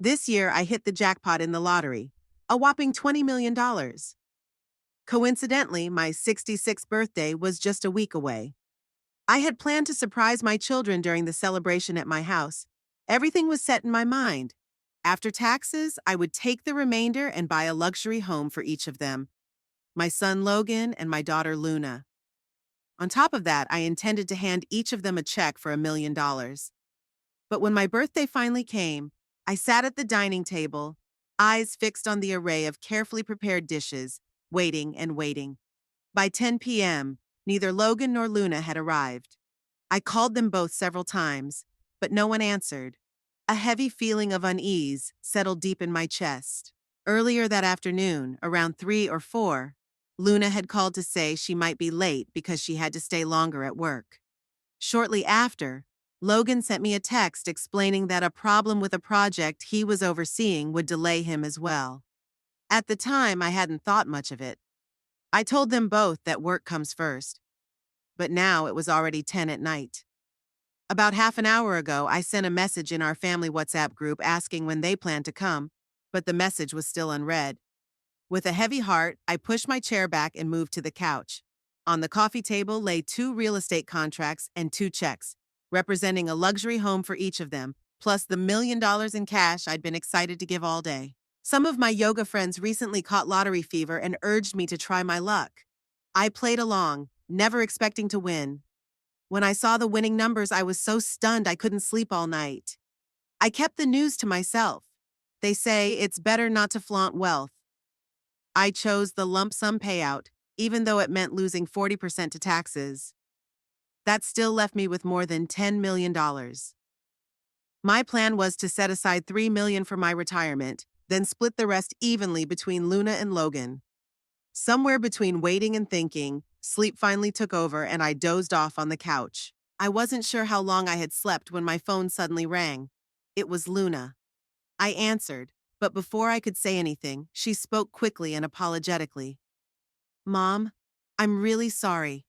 This year, I hit the jackpot in the lottery, a whopping $20 million. Coincidentally, my 66th birthday was just a week away. I had planned to surprise my children during the celebration at my house. Everything was set in my mind. After taxes, I would take the remainder and buy a luxury home for each of them, my son Logan and my daughter Luna. On top of that, I intended to hand each of them a check for $1 million. But when my birthday finally came, I sat at the dining table, eyes fixed on the array of carefully prepared dishes, waiting and waiting. By 10 p.m., neither Logan nor Luna had arrived. I called them both several times, but no one answered. A heavy feeling of unease settled deep in my chest. Earlier that afternoon, around 3 or 4, Luna had called to say she might be late because she had to stay longer at work. Shortly after, Logan sent me a text explaining that a problem with a project he was overseeing would delay him as well. At the time, I hadn't thought much of it. I told them both that work comes first. But now it was already 10 at night. About half an hour ago, I sent a message in our family WhatsApp group asking when they planned to come, but the message was still unread. With a heavy heart, I pushed my chair back and moved to the couch. On the coffee table lay 2 real estate contracts and 2 checks, representing a luxury home for each of them, plus the $1 million in cash I'd been excited to give all day. Some of my yoga friends recently caught lottery fever and urged me to try my luck. I played along, never expecting to win. When I saw the winning numbers, I was so stunned I couldn't sleep all night. I kept the news to myself. They say it's better not to flaunt wealth. I chose the lump sum payout, even though it meant losing 40% to taxes. That still left me with more than $10 million. My plan was to set aside $3 million for my retirement, then split the rest evenly between Luna and Logan. Somewhere between waiting and thinking, sleep finally took over and I dozed off on the couch. I wasn't sure how long I had slept when my phone suddenly rang. It was Luna. I answered, but before I could say anything, she spoke quickly and apologetically. "Mom, I'm really sorry.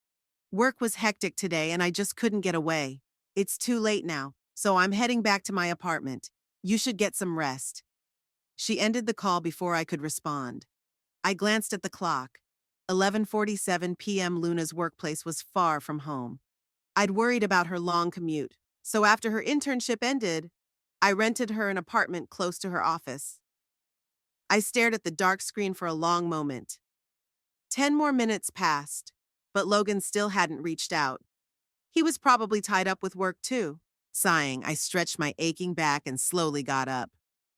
Work was hectic today and I just couldn't get away. It's too late now, so I'm heading back to my apartment. You should get some rest." She ended the call before I could respond. I glanced at the clock. 11:47 p.m. Luna's workplace was far from home. I'd worried about her long commute, so after her internship ended, I rented her an apartment close to her office. I stared at the dark screen for a long moment. 10 more minutes passed, but Logan still hadn't reached out. He was probably tied up with work too. Sighing, I stretched my aching back and slowly got up.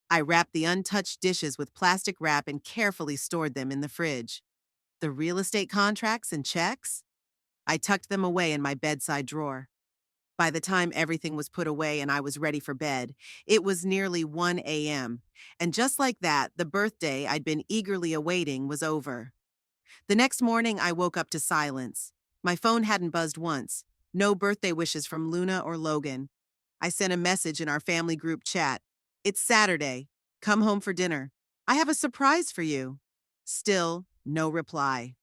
I wrapped the untouched dishes with plastic wrap and carefully stored them in the fridge. The real estate contracts and checks? I tucked them away in my bedside drawer. By the time everything was put away and I was ready for bed, it was nearly 1 a.m. And just like that, the birthday I'd been eagerly awaiting was over. The next morning, I woke up to silence. My phone hadn't buzzed once. No birthday wishes from Luna or Logan. I sent a message in our family group chat. "It's Saturday. Come home for dinner. I have a surprise for you." Still, no reply.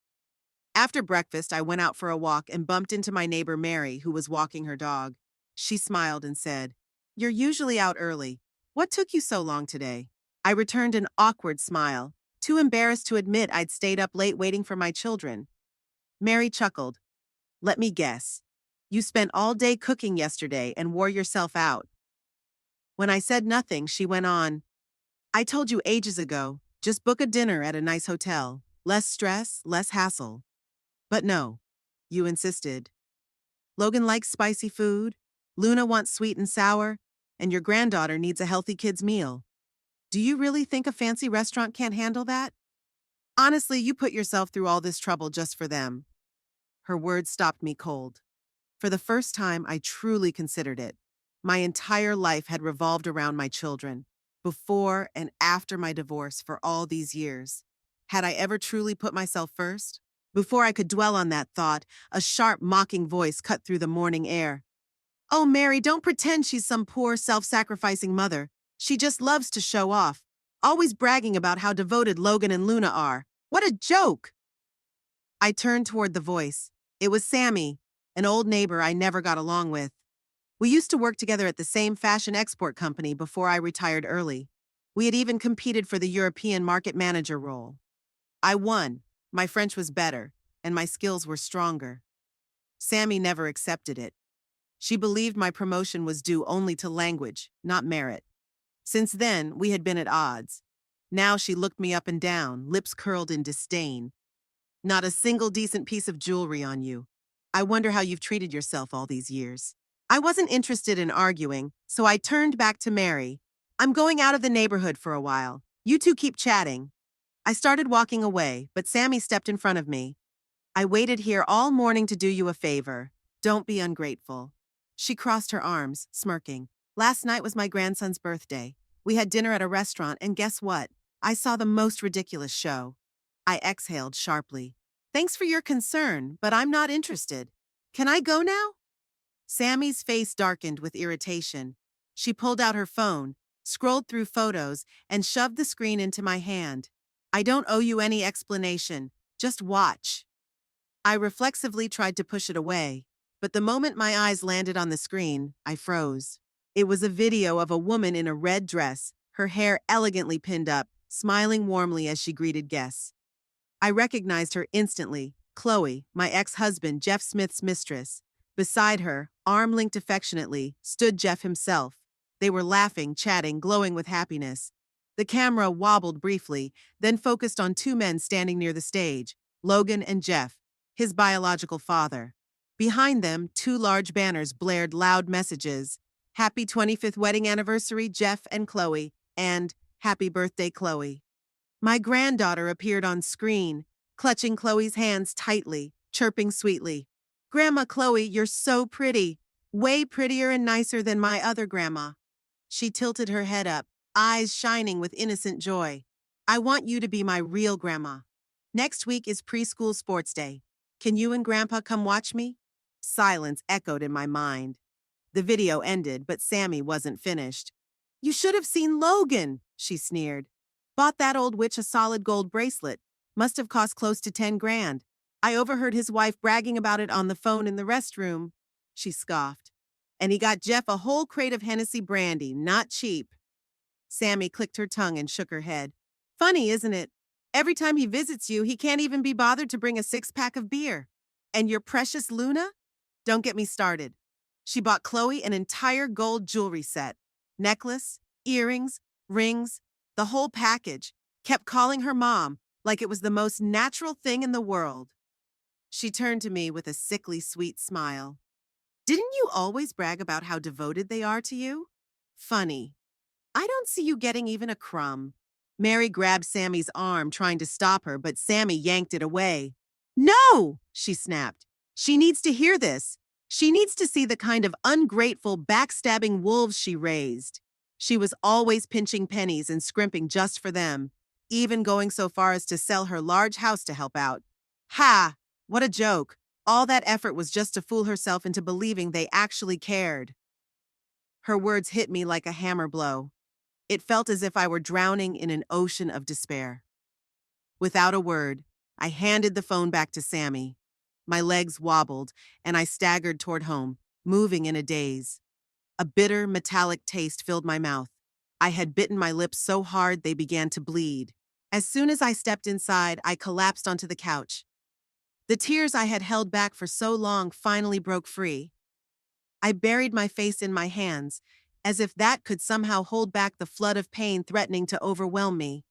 After breakfast, I went out for a walk and bumped into my neighbor Mary, who was walking her dog. She smiled and said, "You're usually out early. What took you so long today?" I returned an awkward smile, too embarrassed to admit I'd stayed up late waiting for my children. Mary chuckled. "Let me guess. You spent all day cooking yesterday and wore yourself out." When I said nothing, she went on, "I told you ages ago, just book a dinner at a nice hotel. Less stress, less hassle. But no, you insisted. Logan likes spicy food, Luna wants sweet and sour, and your granddaughter needs a healthy kid's meal. Do you really think a fancy restaurant can't handle that? Honestly, you put yourself through all this trouble just for them." Her words stopped me cold. For the first time, I truly considered it. My entire life had revolved around my children, before and after my divorce for all these years. Had I ever truly put myself first? Before I could dwell on that thought, a sharp, mocking voice cut through the morning air. "Oh, Mary, don't pretend she's some poor, self-sacrificing mother. She just loves to show off, always bragging about how devoted Logan and Luna are. What a joke!" I turned toward the voice. It was Sammy, an old neighbor I never got along with. We used to work together at the same fashion export company before I retired early. We had even competed for the European market manager role. I won. My French was better, and my skills were stronger. Sammy never accepted it. She believed my promotion was due only to language, not merit. Since then, we had been at odds. Now she looked me up and down, lips curled in disdain. Not a single decent piece of jewelry on you. I wonder how you've treated yourself all these years. I wasn't interested in arguing, so I turned back to Mary. I'm going out of the neighborhood for a while. You two keep chatting. I started walking away, but Sammy stepped in front of me. I waited here all morning to do you a favor. Don't be ungrateful. She crossed her arms, smirking. Last night was my grandson's birthday. We had dinner at a restaurant, and guess what? I saw the most ridiculous show. I exhaled sharply. Thanks for your concern, but I'm not interested. Can I go now? Sammy's face darkened with irritation. She pulled out her phone, scrolled through photos, and shoved the screen into my hand. I don't owe you any explanation. Just watch. I reflexively tried to push it away, but the moment my eyes landed on the screen, I froze. It was a video of a woman in a red dress, her hair elegantly pinned up, smiling warmly as she greeted guests. I recognized her instantly, Chloe, my ex-husband Jeff Smith's mistress. Beside her, arm-linked affectionately, stood Jeff himself. They were laughing, chatting, glowing with happiness. The camera wobbled briefly, then focused on two men standing near the stage, Logan and Jeff, his biological father. Behind them, two large banners blared loud messages: Happy 25th wedding anniversary, Jeff and Chloe, and Happy birthday, Chloe. My granddaughter appeared on screen, clutching Chloe's hands tightly, chirping sweetly. Grandma Chloe, you're so pretty. Way prettier and nicer than my other grandma. She tilted her head up, eyes shining with innocent joy. I want you to be my real grandma. Next week is preschool sports day. Can you and Grandpa come watch me? Silence echoed in my mind. The video ended, but Sammy wasn't finished. You should have seen Logan, she sneered. Bought that old witch a solid gold bracelet. Must have cost close to 10 grand. I overheard his wife bragging about it on the phone in the restroom. She scoffed. And he got Jeff a whole crate of Hennessy brandy, not cheap. Sammy clicked her tongue and shook her head. Funny, isn't it? Every time he visits you, he can't even be bothered to bring a 6-pack of beer. And your precious Luna? Don't get me started. She bought Chloe an entire gold jewelry set. Necklace, earrings, rings, the whole package. Kept calling her mom, like it was the most natural thing in the world. She turned to me with a sickly sweet smile. Didn't you always brag about how devoted they are to you? Funny. I don't see you getting even a crumb. Mary grabbed Sammy's arm, trying to stop her, but Sammy yanked it away. No, she snapped. She needs to hear this. She needs to see the kind of ungrateful, backstabbing wolves she raised. She was always pinching pennies and scrimping just for them, even going so far as to sell her large house to help out. Ha! What a joke. All that effort was just to fool herself into believing they actually cared. Her words hit me like a hammer blow. It felt as if I were drowning in an ocean of despair. Without a word, I handed the phone back to Sammy. My legs wobbled, and I staggered toward home, moving in a daze. A bitter, metallic taste filled my mouth. I had bitten my lips so hard they began to bleed. As soon as I stepped inside, I collapsed onto the couch. The tears I had held back for so long finally broke free. I buried my face in my hands, as if that could somehow hold back the flood of pain threatening to overwhelm me.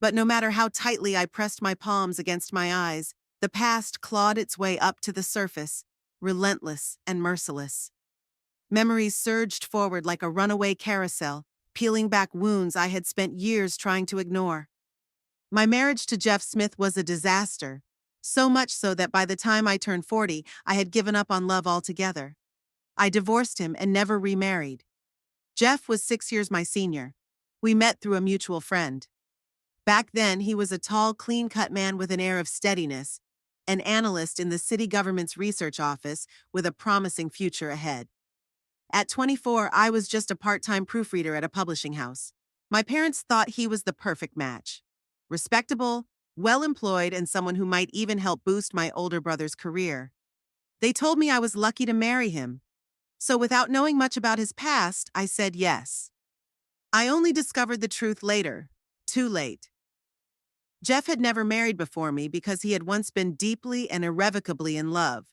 But no matter how tightly I pressed my palms against my eyes, the past clawed its way up to the surface, relentless and merciless. Memories surged forward like a runaway carousel, peeling back wounds I had spent years trying to ignore. My marriage to Jeff Smith was a disaster, so much so that by the time I turned 40, I had given up on love altogether. I divorced him and never remarried. Jeff was 6 years my senior. We met through a mutual friend. Back then, he was a tall, clean-cut man with an air of steadiness, an analyst in the city government's research office with a promising future ahead. At 24, I was just a part-time proofreader at a publishing house. My parents thought he was the perfect match. Respectable, well-employed, and someone who might even help boost my older brother's career. They told me I was lucky to marry him. So without knowing much about his past, I said yes. I only discovered the truth later. Too late. Jeff had never married before me because he had once been deeply and irrevocably in love.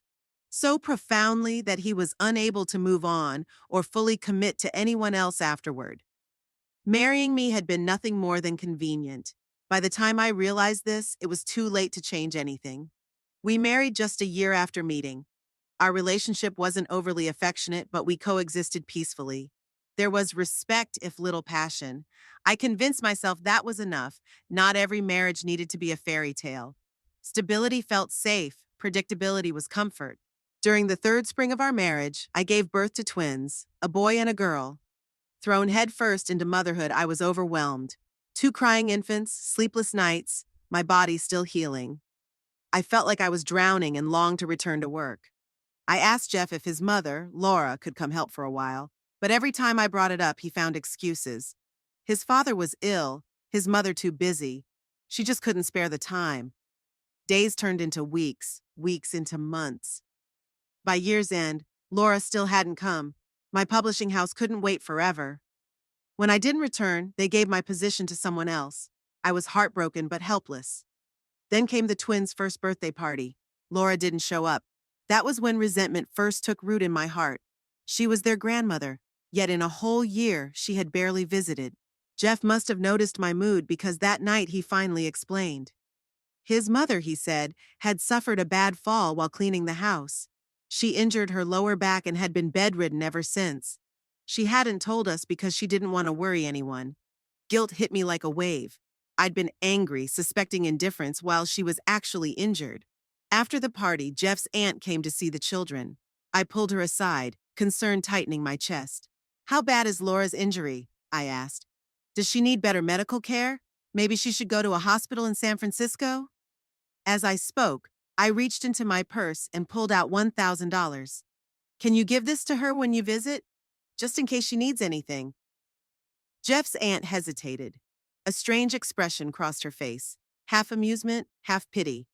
So profoundly that he was unable to move on or fully commit to anyone else afterward. Marrying me had been nothing more than convenient. By the time I realized this, it was too late to change anything. We married just a year after meeting. Our relationship wasn't overly affectionate, but we coexisted peacefully. There was respect, if little passion. I convinced myself that was enough. Not every marriage needed to be a fairy tale. Stability felt safe, predictability was comfort. During the third spring of our marriage, I gave birth to twins, a boy and a girl. Thrown headfirst into motherhood, I was overwhelmed. Two crying infants, sleepless nights, my body still healing. I felt like I was drowning and longed to return to work. I asked Jeff if his mother, Laura, could come help for a while, but every time I brought it up, he found excuses. His father was ill, his mother too busy. She just couldn't spare the time. Days turned into weeks, weeks into months. By year's end, Laura still hadn't come. My publishing house couldn't wait forever. When I didn't return, they gave my position to someone else. I was heartbroken but helpless. Then came the twins' first birthday party. Laura didn't show up. That was when resentment first took root in my heart. She was their grandmother, yet in a whole year she had barely visited. Jeff must have noticed my mood because that night he finally explained. His mother, he said, had suffered a bad fall while cleaning the house. She injured her lower back and had been bedridden ever since. She hadn't told us because she didn't want to worry anyone. Guilt hit me like a wave. I'd been angry, suspecting indifference while she was actually injured. After the party, Jeff's aunt came to see the children. I pulled her aside, concern tightening my chest. "How bad is Laura's injury?" I asked. "Does she need better medical care? Maybe she should go to a hospital in San Francisco?" As I spoke, I reached into my purse and pulled out $1,000. "Can you give this to her when you visit? Just in case she needs anything." Jeff's aunt hesitated. A strange expression crossed her face, half amusement, half pity.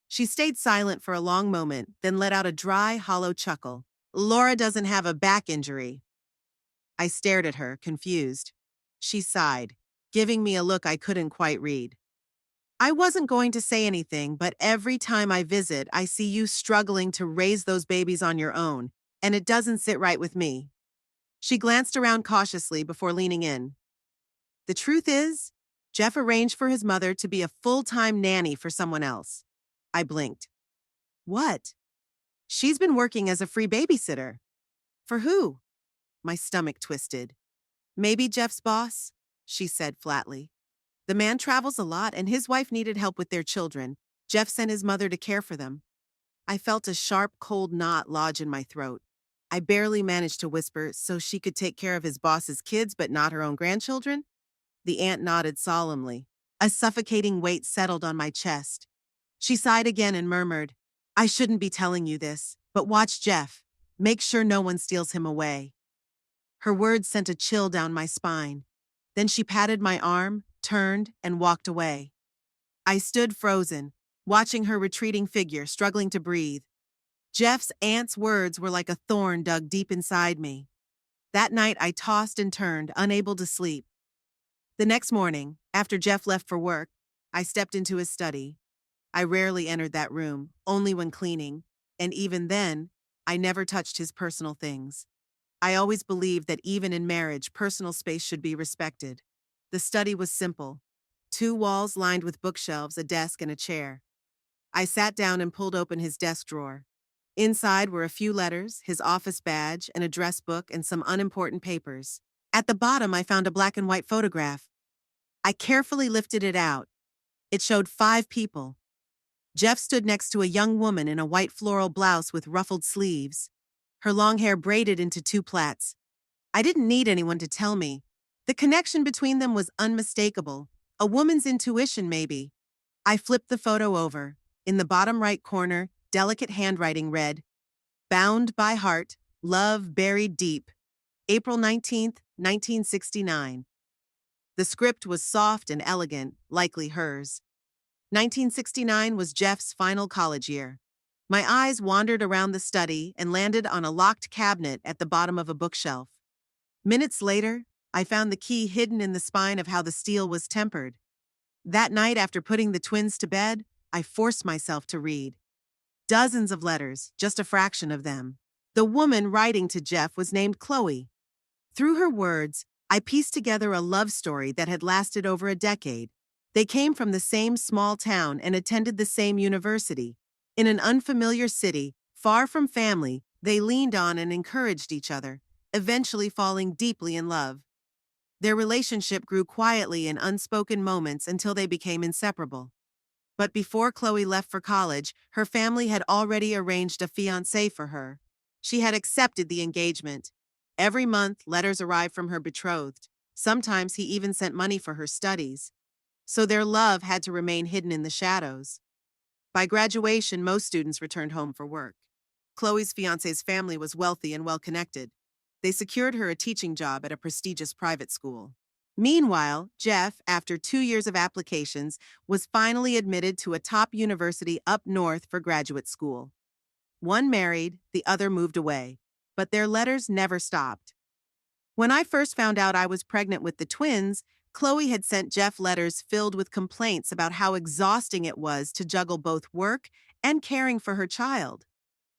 She stayed silent for a long moment, then let out a dry, hollow chuckle. "Laura doesn't have a back injury." I stared at her, confused. She sighed, giving me a look I couldn't quite read. "I wasn't going to say anything, but every time I visit, I see you struggling to raise those babies on your own, and it doesn't sit right with me." She glanced around cautiously before leaning in. "The truth is, Jeff arranged for his mother to be a full-time nanny for someone else." I blinked. "What?" "She's been working as a free babysitter." "For who?" My stomach twisted. "Maybe Jeff's boss," she said flatly. "The man travels a lot and his wife needed help with their children. Jeff sent his mother to care for them." I felt a sharp, cold knot lodge in my throat. I barely managed to whisper, "So she could take care of his boss's kids but not her own grandchildren?" The aunt nodded solemnly. A suffocating weight settled on my chest. She sighed again and murmured, "I shouldn't be telling you this, but watch Jeff. Make sure no one steals him away." Her words sent a chill down my spine. Then she patted my arm, turned, and walked away. I stood frozen, watching her retreating figure, struggling to breathe. Jeff's aunt's words were like a thorn dug deep inside me. That night I tossed and turned, unable to sleep. The next morning, after Jeff left for work, I stepped into his study. I rarely entered that room, only when cleaning, and even then, I never touched his personal things. I always believed that even in marriage, personal space should be respected. The study was simple. 2 walls lined with bookshelves, a desk, and a chair. I sat down and pulled open his desk drawer. Inside were a few letters, his office badge, an address book, and some unimportant papers. At the bottom, I found a black and white photograph. I carefully lifted it out. It showed 5 people. Jeff stood next to a young woman in a white floral blouse with ruffled sleeves. Her long hair braided into 2 plaits. I didn't need anyone to tell me. The connection between them was unmistakable. A woman's intuition, maybe. I flipped the photo over. In the bottom right corner, delicate handwriting read, "Bound by heart, love buried deep. April 19th, 1969. The script was soft and elegant, likely hers. 1969 was Jeff's final college year. My eyes wandered around the study and landed on a locked cabinet at the bottom of a bookshelf. Minutes later, I found the key hidden in the spine of how the steel was tempered. That night, after putting the twins to bed, I forced myself to read. Dozens of letters, just a fraction of them. The woman writing to Jeff was named Chloe. Through her words, I pieced together a love story that had lasted over a decade. They came from the same small town and attended the same university. In an unfamiliar city, far from family, they leaned on and encouraged each other, eventually falling deeply in love. Their relationship grew quietly in unspoken moments until they became inseparable. But before Chloe left for college, her family had already arranged a fiancé for her. She had accepted the engagement. Every month, letters arrived from her betrothed. Sometimes he even sent money for her studies. So their love had to remain hidden in the shadows. By graduation, most students returned home for work. Chloe's fiancé's family was wealthy and well-connected. They secured her a teaching job at a prestigious private school. Meanwhile, Jeff, after 2 years of applications, was finally admitted to a top university up north for graduate school. One married, the other moved away, but their letters never stopped. When I first found out I was pregnant with the twins, Chloe had sent Jeff letters filled with complaints about how exhausting it was to juggle both work and caring for her child.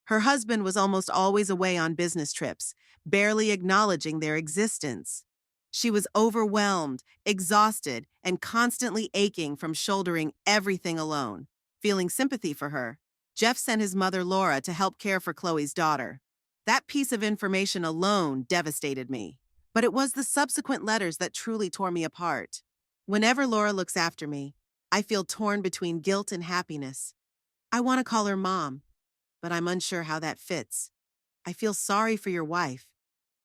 Her husband was almost always away on business trips, barely acknowledging their existence. She was overwhelmed, exhausted, and constantly aching from shouldering everything alone. Feeling sympathy for her, Jeff sent his mother Laura to help care for Chloe's daughter. That piece of information alone devastated me. But it was the subsequent letters that truly tore me apart. Whenever Laura looks after me, I feel torn between guilt and happiness. I want to call her mom, but I'm unsure how that fits. I feel sorry for your wife.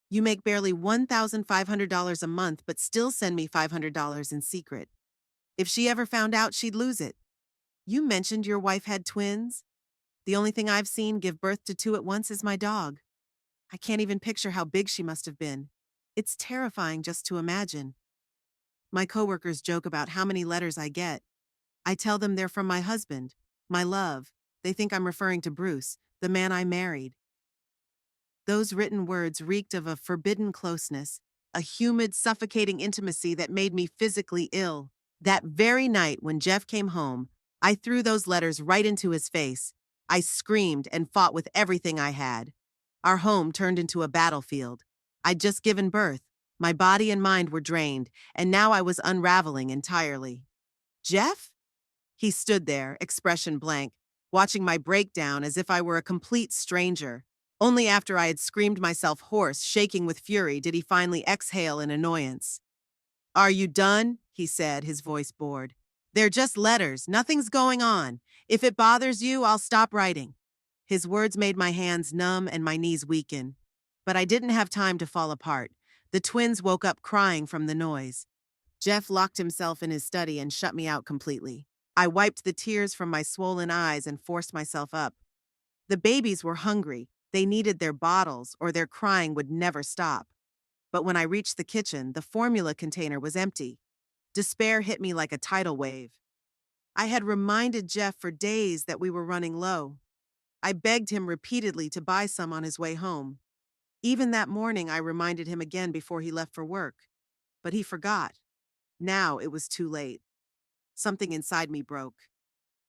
You make barely $1,500 a month, but still send me $500 in secret. If she ever found out, she'd lose it. You mentioned your wife had twins. The only thing I've seen give birth to two at once is my dog. I can't even picture how big she must have been. It's terrifying just to imagine. My coworkers joke about how many letters I get. I tell them they're from my husband, my love. They think I'm referring to Bruce, the man I married. Those written words reeked of a forbidden closeness, a humid, suffocating intimacy that made me physically ill. That very night when Jeff came home, I threw those letters right into his face. I screamed and fought with everything I had. Our home turned into a battlefield. I'd just given birth. My body and mind were drained, and now I was unraveling entirely. Jeff? He stood there, expression blank, watching my breakdown as if I were a complete stranger. Only after I had screamed myself hoarse, shaking with fury, did he finally exhale in annoyance. "Are you done?" he said, his voice bored. "They're just letters. Nothing's going on. If it bothers you, I'll stop writing." His words made my hands numb and my knees weaken. But I didn't have time to fall apart. The twins woke up crying from the noise. Jeff locked himself in his study and shut me out completely. I wiped the tears from my swollen eyes and forced myself up. The babies were hungry. They needed their bottles, or their crying would never stop. But when I reached the kitchen, the formula container was empty. Despair hit me like a tidal wave. I had reminded Jeff for days that we were running low. I begged him repeatedly to buy some on his way home. Even that morning, I reminded him again before he left for work. But he forgot. Now it was too late. Something inside me broke.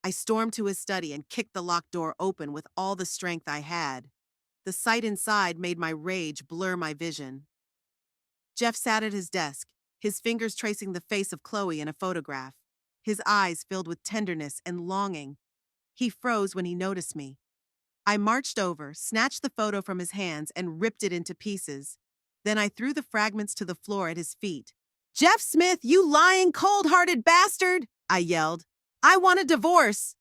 I stormed to his study and kicked the locked door open with all the strength I had. The sight inside made my rage blur my vision. Jeff sat at his desk, his fingers tracing the face of Chloe in a photograph, his eyes filled with tenderness and longing. He froze when he noticed me. I marched over, snatched the photo from his hands, and ripped it into pieces. Then I threw the fragments to the floor at his feet. "Jeff Smith, you lying, cold-hearted bastard!" I yelled. "I want a divorce!"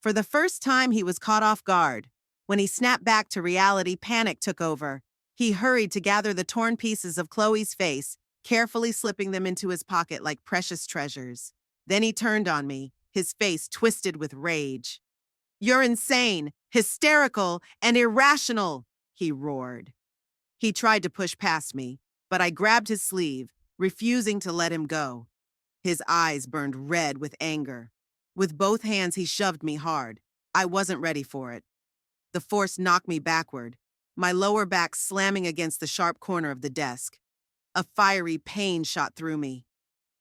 For the first time, he was caught off guard. When he snapped back to reality, panic took over. He hurried to gather the torn pieces of Chloe's face, carefully slipping them into his pocket like precious treasures. Then he turned on me, his face twisted with rage. "You're insane, hysterical, and irrational," he roared. He tried to push past me, but I grabbed his sleeve, refusing to let him go. His eyes burned red with anger. With both hands, he shoved me hard. I wasn't ready for it. The force knocked me backward, my lower back slamming against the sharp corner of the desk. A fiery pain shot through me.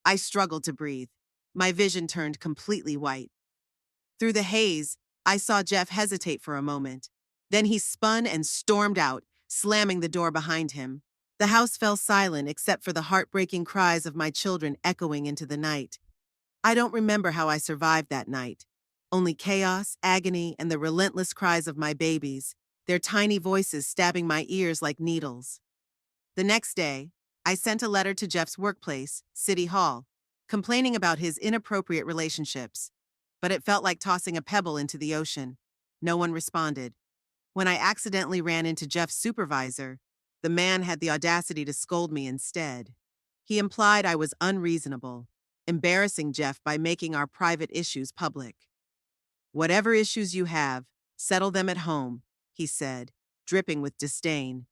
I struggled to breathe. My vision turned completely white. Through the haze, I saw Jeff hesitate for a moment. Then he spun and stormed out, slamming the door behind him. The house fell silent except for the heartbreaking cries of my children echoing into the night. I don't remember how I survived that night. Only chaos, agony, and the relentless cries of my babies, their tiny voices stabbing my ears like needles. The next day, I sent a letter to Jeff's workplace, City Hall, complaining about his inappropriate relationships. But it felt like tossing a pebble into the ocean. No one responded. When I accidentally ran into Jeff's supervisor, the man had the audacity to scold me instead. He implied I was unreasonable, embarrassing Jeff by making our private issues public. "Whatever issues you have, settle them at home," he said, dripping with disdain.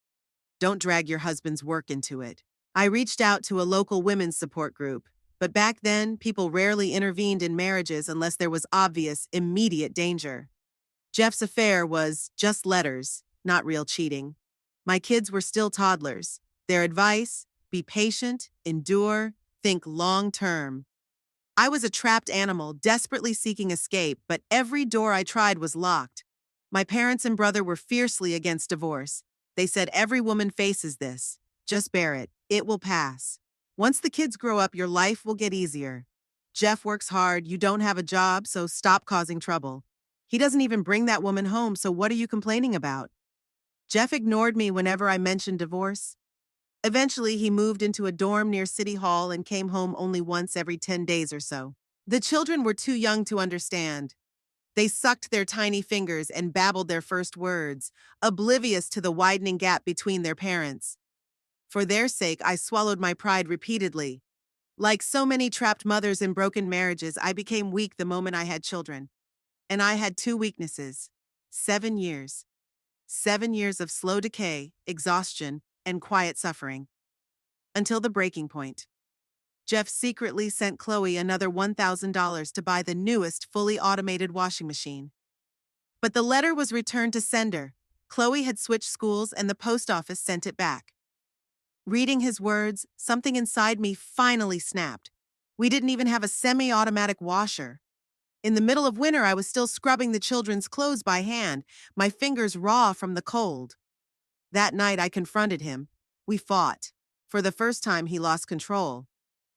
"Don't drag your husband's work into it." I reached out to a local women's support group, but back then, people rarely intervened in marriages unless there was obvious, immediate danger. Jeff's affair was just letters, not real cheating. My kids were still toddlers. Their advice: be patient, endure, think long term. I was a trapped animal, desperately seeking escape, but every door I tried was locked. My parents and brother were fiercely against divorce. They said every woman faces this. Just bear it. It will pass. Once the kids grow up, your life will get easier. Jeff works hard. You don't have a job, so stop causing trouble. He doesn't even bring that woman home, so what are you complaining about? Jeff ignored me whenever I mentioned divorce. Eventually, he moved into a dorm near City Hall and came home only once every 10 days or so. The children were too young to understand. They sucked their tiny fingers and babbled their first words, oblivious to the widening gap between their parents. For their sake, I swallowed my pride repeatedly. Like so many trapped mothers in broken marriages, I became weak the moment I had children. And I had two weaknesses. 7 years. 7 years of slow decay, exhaustion, and quiet suffering. Until the breaking point. Jeff secretly sent Chloe another $1,000 to buy the newest fully automated washing machine. But the letter was returned to sender. Chloe had switched schools and the post office sent it back. Reading his words, something inside me finally snapped. We didn't even have a semi-automatic washer. In the middle of winter, I was still scrubbing the children's clothes by hand, my fingers raw from the cold. That night, I confronted him. We fought. For the first time, he lost control.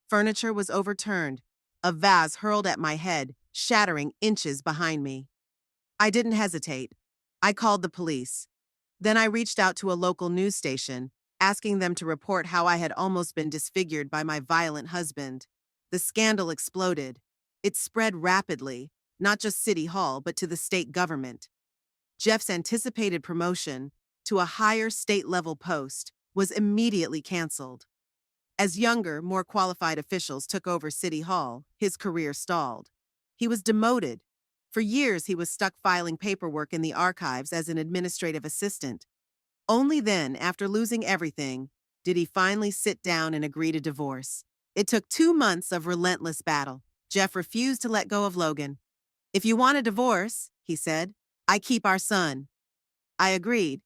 Furniture was overturned. A vase hurled at my head, shattering inches behind me. I didn't hesitate. I called the police. Then I reached out to a local news station, asking them to report how I had almost been disfigured by my violent husband. The scandal exploded. It spread rapidly, not just City Hall, but to the state government. Jeff's anticipated promotion to a higher state-level post was immediately canceled. As younger, more qualified officials took over City Hall, his career stalled. He was demoted. For years, he was stuck filing paperwork in the archives as an administrative assistant. Only then, after losing everything, did he finally sit down and agree to divorce. It took 2 months of relentless battle. Jeff refused to let go of Logan. "If you want a divorce," he said, "I keep our son." I agreed.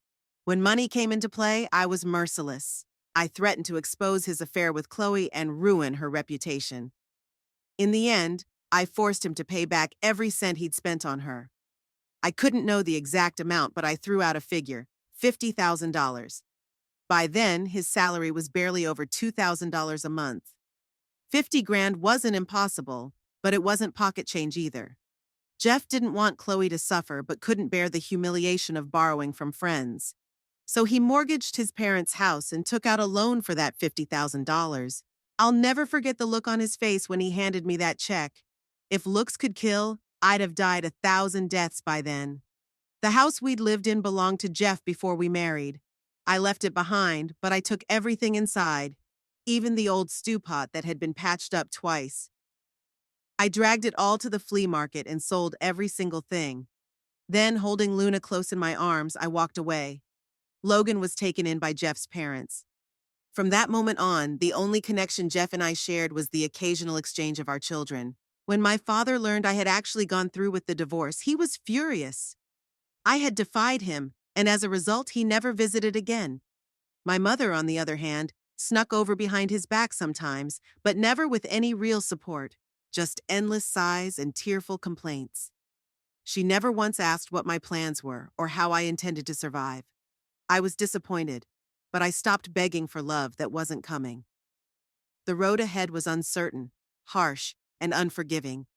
When money came into play, I was merciless. I threatened to expose his affair with Chloe and ruin her reputation. In the end, I forced him to pay back every cent he'd spent on her. I couldn't know the exact amount, but I threw out a figure: $50,000. By then, his salary was barely over $2,000 a month. 50 grand wasn't impossible, but it wasn't pocket change either. Jeff didn't want Chloe to suffer, but couldn't bear the humiliation of borrowing from friends. So he mortgaged his parents' house and took out a loan for that $50,000. I'll never forget the look on his face when he handed me that check. If looks could kill, I'd have died 1,000 deaths by then. The house we'd lived in belonged to Jeff before we married. I left it behind, but I took everything inside, even the old stew pot that had been patched up twice. I dragged it all to the flea market and sold every single thing. Then, holding Luna close in my arms, I walked away. Logan was taken in by Jeff's parents. From that moment on, the only connection Jeff and I shared was the occasional exchange of our children. When my father learned I had actually gone through with the divorce, he was furious. I had defied him, and as a result, he never visited again. My mother, on the other hand, snuck over behind his back sometimes, but never with any real support, just endless sighs and tearful complaints. She never once asked what my plans were or how I intended to survive. I was disappointed, but I stopped begging for love that wasn't coming. The road ahead was uncertain, harsh, and unforgiving,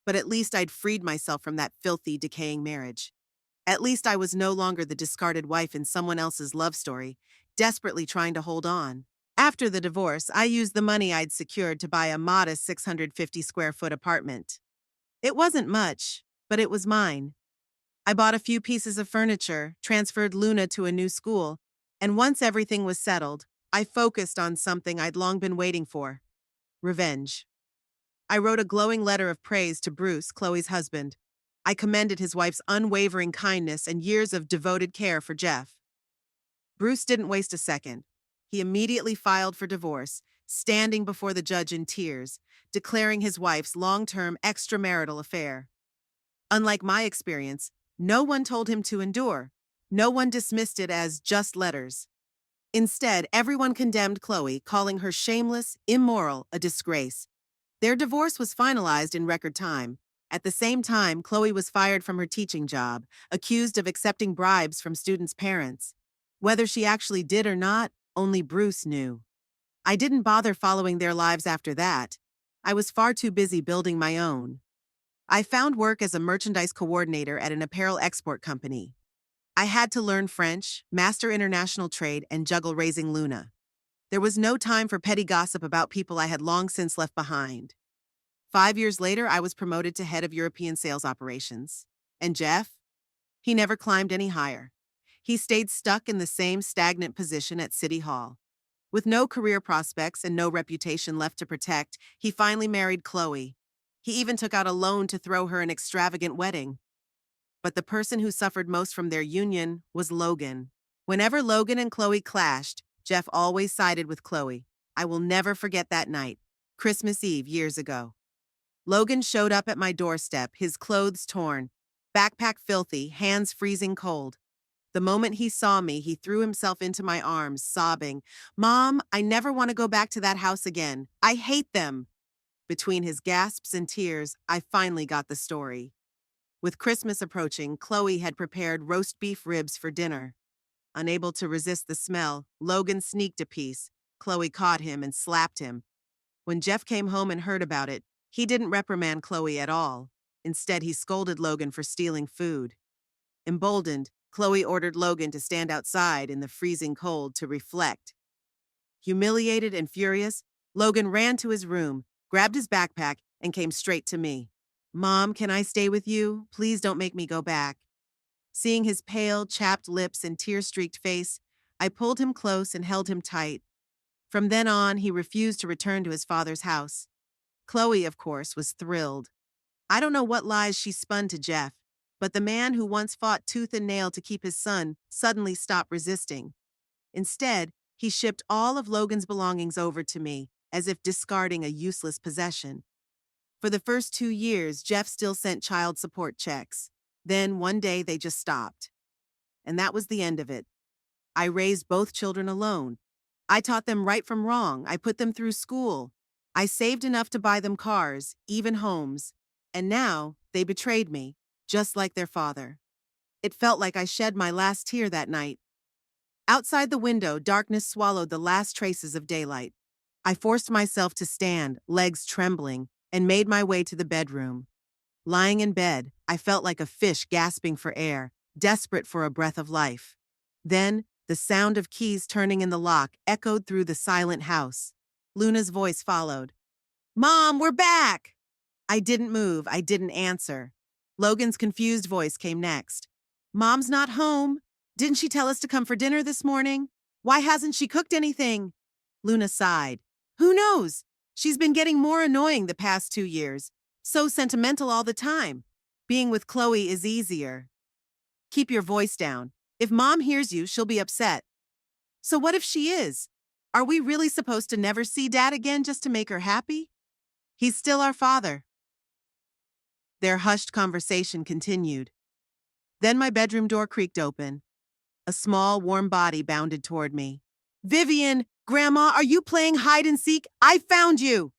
but at least I'd freed myself from that filthy, decaying marriage. At least I was no longer the discarded wife in someone else's love story, desperately trying to hold on. After the divorce, I used the money I'd secured to buy a modest 650 square foot apartment. It wasn't much, but it was mine. I bought a few pieces of furniture, transferred Luna to a new school, and once everything was settled, I focused on something I'd long been waiting for: revenge. I wrote a glowing letter of praise to Bruce, Chloe's husband. I commended his wife's unwavering kindness and years of devoted care for Jeff. Bruce didn't waste a second. He immediately filed for divorce, standing before the judge in tears, declaring his wife's long-term extramarital affair. Unlike my experience, no one told him to endure. No one dismissed it as just letters. Instead, everyone condemned Chloe, calling her shameless, immoral, a disgrace. Their divorce was finalized in record time. At the same time, Chloe was fired from her teaching job, accused of accepting bribes from students' parents. Whether she actually did or not, only Bruce knew. I didn't bother following their lives after that. I was far too busy building my own. I found work as a merchandise coordinator at an apparel export company. I had to learn French, master international trade, and juggle raising Luna. There was no time for petty gossip about people I had long since left behind. 5 years later, I was promoted to head of European sales operations. And Jeff? He never climbed any higher. He stayed stuck in the same stagnant position at City Hall. With no career prospects and no reputation left to protect, he finally married Chloe. He even took out a loan to throw her an extravagant wedding. But the person who suffered most from their union was Logan. Whenever Logan and Chloe clashed, Jeff always sided with Chloe. I will never forget that night, Christmas Eve years ago. Logan showed up at my doorstep, his clothes torn, backpack filthy, hands freezing cold. The moment he saw me, he threw himself into my arms, sobbing, "Mom, I never want to go back to that house again. I hate them." Between his gasps and tears, I finally got the story. With Christmas approaching, Chloe had prepared roast beef ribs for dinner. Unable to resist the smell, Logan sneaked a piece. Chloe caught him and slapped him. When Jeff came home and heard about it, he didn't reprimand Chloe at all. Instead, he scolded Logan for stealing food. Emboldened, Chloe ordered Logan to stand outside in the freezing cold to reflect. Humiliated and furious, Logan ran to his room, grabbed his backpack, and came straight to me. "Mom, can I stay with you? Please don't make me go back." Seeing his pale, chapped lips and tear-streaked face, I pulled him close and held him tight. From then on, he refused to return to his father's house. Chloe, of course, was thrilled. I don't know what lies she spun to Jeff, but the man who once fought tooth and nail to keep his son suddenly stopped resisting. Instead, he shipped all of Logan's belongings over to me, as if discarding a useless possession. For the first 2 years, Jeff still sent child support checks. Then one day they just stopped. And that was the end of it. I raised both children alone. I taught them right from wrong. I put them through school. I saved enough to buy them cars, even homes. And now they betrayed me, just like their father. It felt like I shed my last tear that night. Outside the window, darkness swallowed the last traces of daylight. I forced myself to stand, legs trembling, and made my way to the bedroom. Lying in bed, I felt like a fish gasping for air, desperate for a breath of life. Then, the sound of keys turning in the lock echoed through the silent house. Luna's voice followed. "Mom, we're back!" I didn't move. I didn't answer. Logan's confused voice came next. "Mom's not home. Didn't she tell us to come for dinner this morning? Why hasn't she cooked anything?" Luna sighed. "Who knows? She's been getting more annoying the past 2 years. So sentimental all the time. Being with Chloe is easier." "Keep your voice down. If Mom hears you, she'll be upset." "So what if she is? Are we really supposed to never see Dad again just to make her happy? He's still our father." Their hushed conversation continued. Then my bedroom door creaked open. A small, warm body bounded toward me. Vivian, Grandma, are you playing hide and seek? I found you!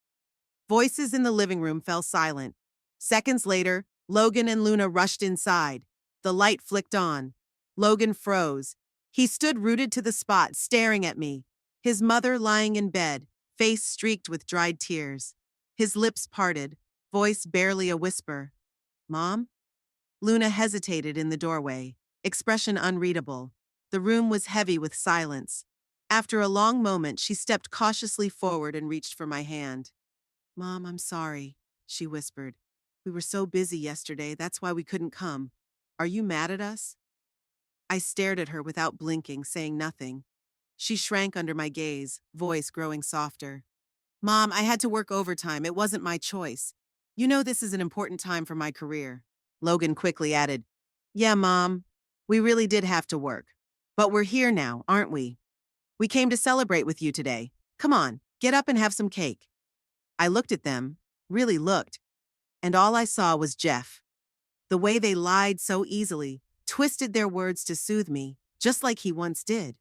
Voices in the living room fell silent. Seconds later, Logan and Luna rushed inside. The light flicked on. Logan froze. He stood rooted to the spot, staring at me. His mother lying in bed, face streaked with dried tears. His lips parted, voice barely a whisper. Mom? Luna hesitated in the doorway, expression unreadable. The room was heavy with silence. After a long moment, she stepped cautiously forward and reached for my hand. Mom, I'm sorry, she whispered. We were so busy yesterday, that's why we couldn't come. Are you mad at us? I stared at her without blinking, saying nothing. She shrank under my gaze, voice growing softer. Mom, I had to work overtime. It wasn't my choice. You know this is an important time for my career. Logan quickly added, Yeah, Mom, we really did have to work. But we're here now, aren't we? We came to celebrate with you today. Come on, get up and have some cake. I looked at them, really looked, and all I saw was Jeff. The way they lied so easily, twisted their words to soothe me, just like he once did.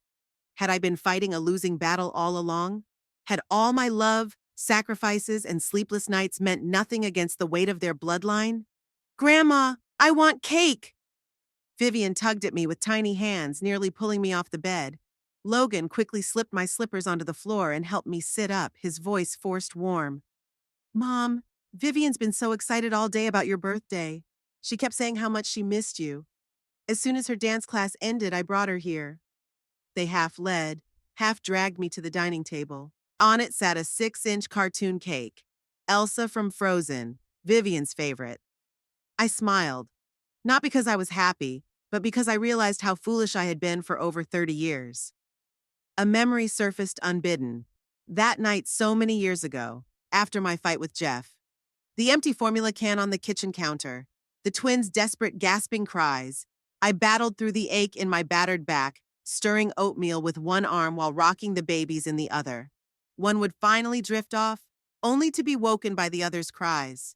Had I been fighting a losing battle all along? Had all my love, sacrifices, and sleepless nights meant nothing against the weight of their bloodline? Grandma, I want cake! Vivian tugged at me with tiny hands, nearly pulling me off the bed. Logan quickly slipped my slippers onto the floor and helped me sit up, his voice forced warm. Mom, Vivian's been so excited all day about your birthday. She kept saying how much she missed you. As soon as her dance class ended, I brought her here. They half led, half dragged me to the dining table. On it sat a 6-inch cartoon cake. Elsa from Frozen, Vivian's favorite. I smiled, not because I was happy, but because I realized how foolish I had been for over 30 years. A memory surfaced unbidden. That night so many years ago, after my fight with Jeff. The empty formula can on the kitchen counter. The twins' desperate gasping cries. I battled through the ache in my battered back, stirring oatmeal with one arm while rocking the babies in the other. One would finally drift off, only to be woken by the other's cries.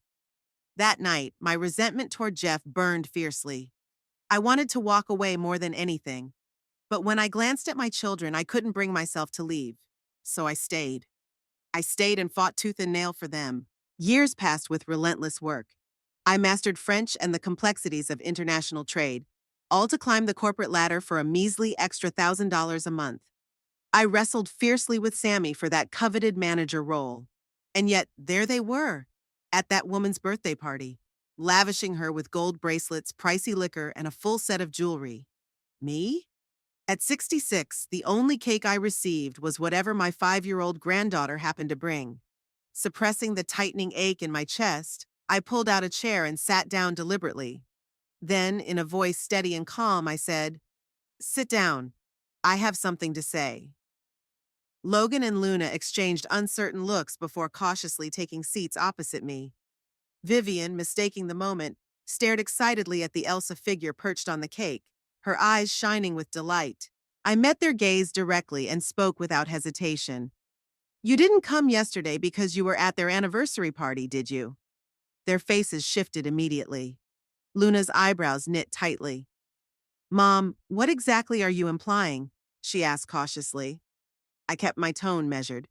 That night, my resentment toward Jeff burned fiercely. I wanted to walk away more than anything. But when I glanced at my children, I couldn't bring myself to leave. So I stayed. I stayed and fought tooth and nail for them. Years passed with relentless work. I mastered French and the complexities of international trade, all to climb the corporate ladder for a measly extra $1,000 a month. I wrestled fiercely with Sammy for that coveted manager role. And yet, there they were, at that woman's birthday party, lavishing her with gold bracelets, pricey liquor, and a full set of jewelry. Me? At 66, the only cake I received was whatever my 5-year-old granddaughter happened to bring. Suppressing the tightening ache in my chest, I pulled out a chair and sat down deliberately. Then, in a voice steady and calm, I said, Sit down. I have something to say. Logan and Luna exchanged uncertain looks before cautiously taking seats opposite me. Vivian, mistaking the moment, stared excitedly at the Elsa figure perched on the cake, her eyes shining with delight. I met their gaze directly and spoke without hesitation. You didn't come yesterday because you were at their anniversary party, did you? Their faces shifted immediately. Luna's eyebrows knit tightly. Mom, what exactly are you implying? She asked cautiously. I kept my tone measured.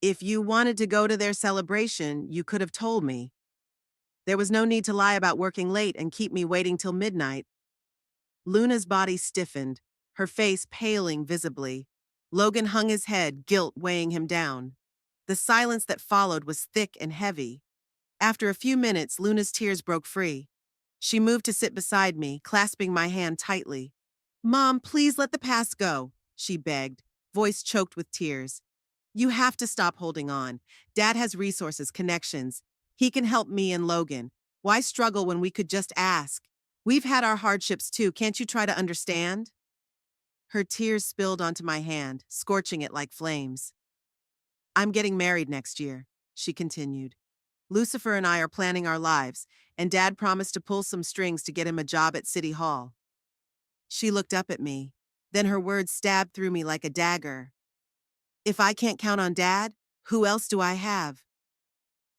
If you wanted to go to their celebration, you could have told me. There was no need to lie about working late and keep me waiting till midnight. Luna's body stiffened, her face paling visibly. Logan hung his head, guilt weighing him down. The silence that followed was thick and heavy. After a few minutes, Luna's tears broke free. She moved to sit beside me, clasping my hand tightly. Mom, please let the past go, she begged, voice choked with tears. You have to stop holding on. Dad has resources, connections. He can help me and Logan. Why struggle when we could just ask? We've had our hardships too. Can't you try to understand? Her tears spilled onto my hand, scorching it like flames. I'm getting married next year, she continued. Lucifer and I are planning our lives, and Dad promised to pull some strings to get him a job at City Hall. She looked up at me, then her words stabbed through me like a dagger. If I can't count on Dad, who else do I have?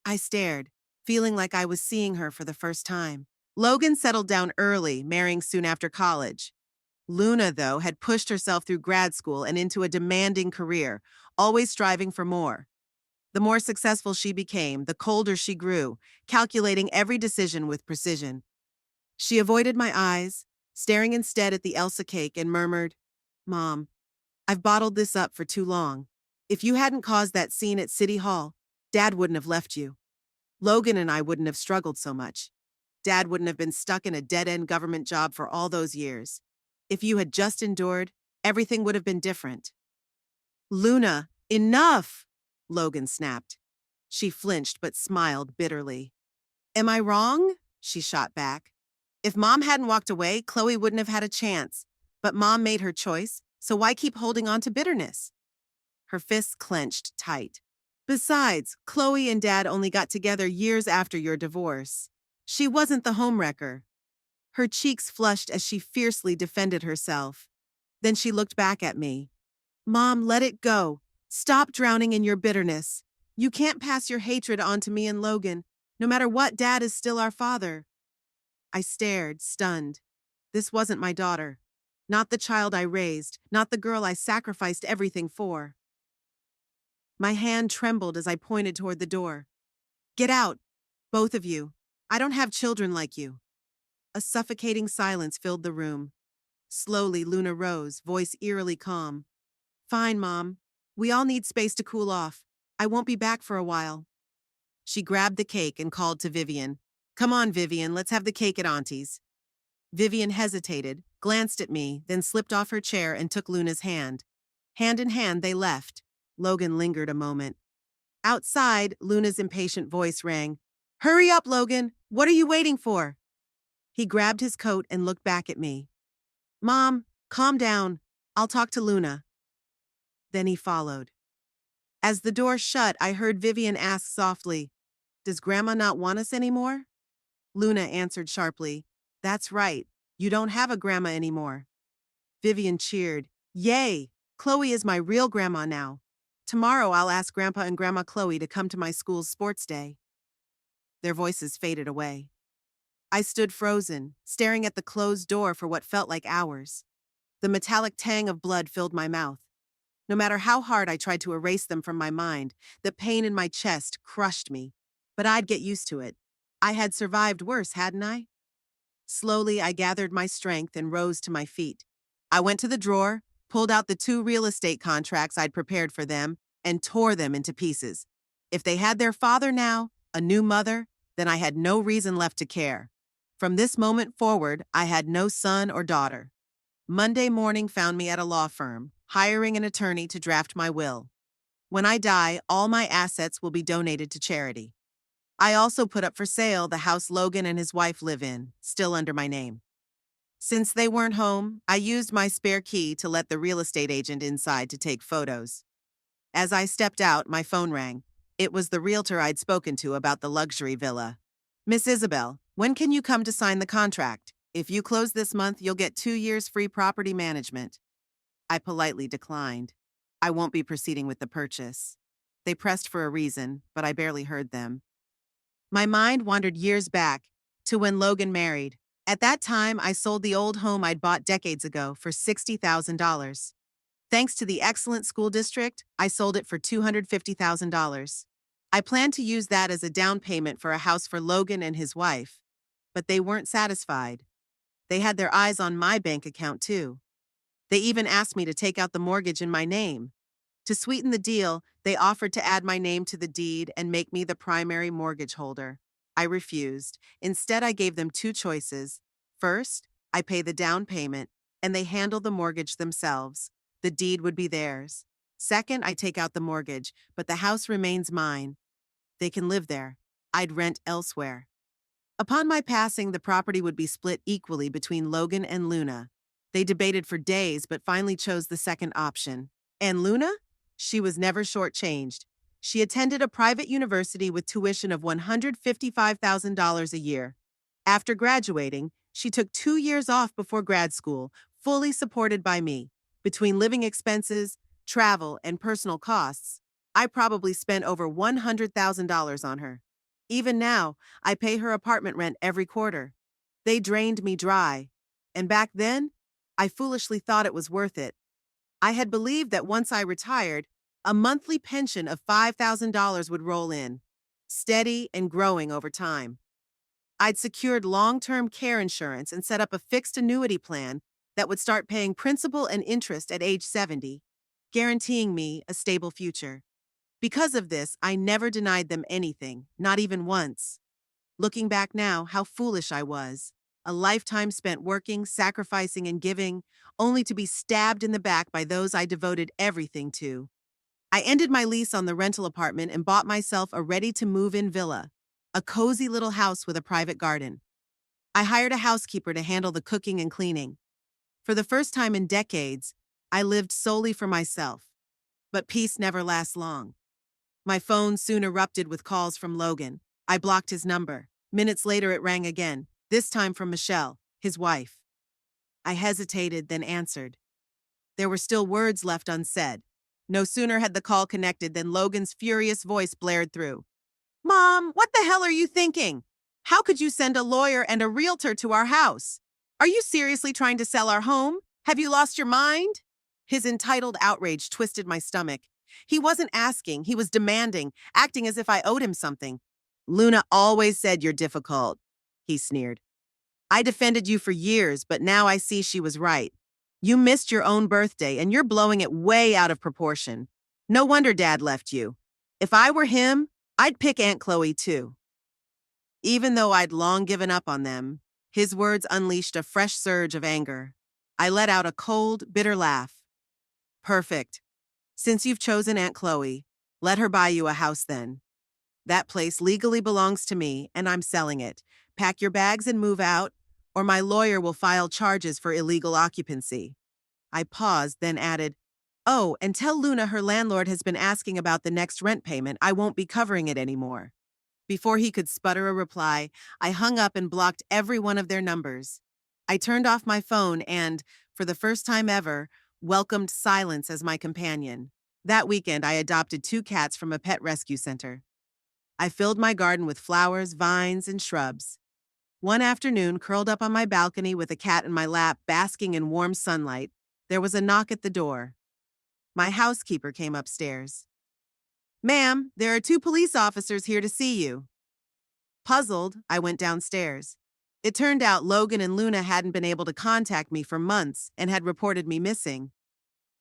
I stared, feeling like I was seeing her for the first time. Logan settled down early, marrying soon after college. Luna, though, had pushed herself through grad school and into a demanding career, always striving for more. The more successful she became, the colder she grew, calculating every decision with precision. She avoided my eyes, staring instead at the Elsa cake, and murmured, "Mom, I've bottled this up for too long. If you hadn't caused that scene at City Hall, Dad wouldn't have left you. Logan and I wouldn't have struggled so much. Dad wouldn't have been stuck in a dead-end government job for all those years. If you had just endured, everything would have been different." "Luna, enough!" Logan snapped. She flinched but smiled bitterly. "Am I wrong?" she shot back. "If Mom hadn't walked away, Chloe wouldn't have had a chance. But Mom made her choice, so why keep holding on to bitterness?" Her fists clenched tight. "Besides, Chloe and Dad only got together years after your divorce. She wasn't the homewrecker." Her cheeks flushed as she fiercely defended herself. Then she looked back at me. "Mom, let it go. Stop drowning in your bitterness. You can't pass your hatred on to me and Logan. No matter what, Dad is still our father." I stared, stunned. This wasn't my daughter. Not the child I raised, not the girl I sacrificed everything for. My hand trembled as I pointed toward the door. "Get out, both of you. I don't have children like you." A suffocating silence filled the room. Slowly, Luna rose, voice eerily calm. "Fine, Mom. We all need space to cool off. I won't be back for a while." She grabbed the cake and called to Vivian. "Come on, Vivian, let's have the cake at Auntie's." Vivian hesitated, glanced at me, then slipped off her chair and took Luna's hand. Hand in hand, they left. Logan lingered a moment. Outside, Luna's impatient voice rang. "Hurry up, Logan! What are you waiting for?" He grabbed his coat and looked back at me. "Mom, calm down. I'll talk to Luna." Then he followed. As the door shut, I heard Vivian ask softly, "Does Grandma not want us anymore?" Luna answered sharply, "That's right. You don't have a grandma anymore." Vivian cheered, "Yay! Chloe is my real grandma now. Tomorrow I'll ask Grandpa and Grandma Chloe to come to my school's sports day." Their voices faded away. I stood frozen, staring at the closed door for what felt like hours. The metallic tang of blood filled my mouth. No matter how hard I tried to erase them from my mind, the pain in my chest crushed me. But I'd get used to it. I had survived worse, hadn't I? Slowly, I gathered my strength and rose to my feet. I went to the drawer, pulled out the 2 real estate contracts I'd prepared for them, and tore them into pieces. If they had their father now, a new mother, then I had no reason left to care. From this moment forward, I had no son or daughter. Monday morning found me at a law firm, hiring an attorney to draft my will. When I die, all my assets will be donated to charity. I also put up for sale the house Logan and his wife live in, still under my name. Since they weren't home, I used my spare key to let the real estate agent inside to take photos. As I stepped out, my phone rang. It was the realtor I'd spoken to about the luxury villa. "Miss Isabel, when can you come to sign the contract? If you close this month, you'll get 2 years free property management." I politely declined. I won't be proceeding with the purchase. They pressed for a reason, but I barely heard them. My mind wandered years back to when Logan married. At that time, I sold the old home I'd bought decades ago for $60,000. Thanks to the excellent school district, I sold it for $250,000. I planned to use that as a down payment for a house for Logan and his wife. But they weren't satisfied. They had their eyes on my bank account, too. They even asked me to take out the mortgage in my name. To sweeten the deal, they offered to add my name to the deed and make me the primary mortgage holder. I refused. Instead, I gave them 2 choices. First, I pay the down payment, and they handle the mortgage themselves. The deed would be theirs. Second, I take out the mortgage, but the house remains mine. They can live there. I'd rent elsewhere. Upon my passing, the property would be split equally between Logan and Luna. They debated for days, but finally chose the second option. And Luna? She was never shortchanged. She attended a private university with tuition of $155,000 a year. After graduating, she took 2 years off before grad school, fully supported by me. Between living expenses, travel, and personal costs, I probably spent over $100,000 on her. Even now, I pay her apartment rent every quarter. They drained me dry. And back then, I foolishly thought it was worth it. I had believed that once I retired, a monthly pension of $5,000 would roll in, steady and growing over time. I'd secured long-term care insurance and set up a fixed annuity plan that would start paying principal and interest at age 70, guaranteeing me a stable future. Because of this, I never denied them anything, not even once. Looking back now, how foolish I was. A lifetime spent working, sacrificing, and giving, only to be stabbed in the back by those I devoted everything to. I ended my lease on the rental apartment and bought myself a ready-to-move-in villa, a cozy little house with a private garden. I hired a housekeeper to handle the cooking and cleaning. For the first time in decades, I lived solely for myself. But peace never lasts long. My phone soon erupted with calls from Logan. I blocked his number. Minutes later, it rang again, this time from Michelle, his wife. I hesitated, then answered. There were still words left unsaid. No sooner had the call connected than Logan's furious voice blared through. Mom, what the hell are you thinking? How could you send a lawyer and a realtor to our house? Are you seriously trying to sell our home? Have you lost your mind? His entitled outrage twisted my stomach. He wasn't asking, he was demanding, acting as if I owed him something. Luna always said you're difficult, he sneered. I defended you for years, but now I see she was right. You missed your own birthday, and you're blowing it way out of proportion. No wonder Dad left you. If I were him, I'd pick Aunt Chloe too. Even though I'd long given up on them, his words unleashed a fresh surge of anger. I let out a cold, bitter laugh. Perfect. Since you've chosen Aunt Chloe, let her buy you a house then. That place legally belongs to me, and I'm selling it. Pack your bags and move out, or my lawyer will file charges for illegal occupancy. I paused, then added, Oh, and tell Luna her landlord has been asking about the next rent payment. I won't be covering it anymore. Before he could sputter a reply, I hung up and blocked every one of their numbers. I turned off my phone and, for the first time ever, welcomed silence as my companion. That weekend, I adopted 2 cats from a pet rescue center. I filled my garden with flowers, vines, and shrubs. One afternoon, curled up on my balcony with a cat in my lap, basking in warm sunlight, there was a knock at the door. My housekeeper came upstairs. Ma'am, there are 2 police officers here to see you. Puzzled, I went downstairs. It turned out Logan and Luna hadn't been able to contact me for months and had reported me missing.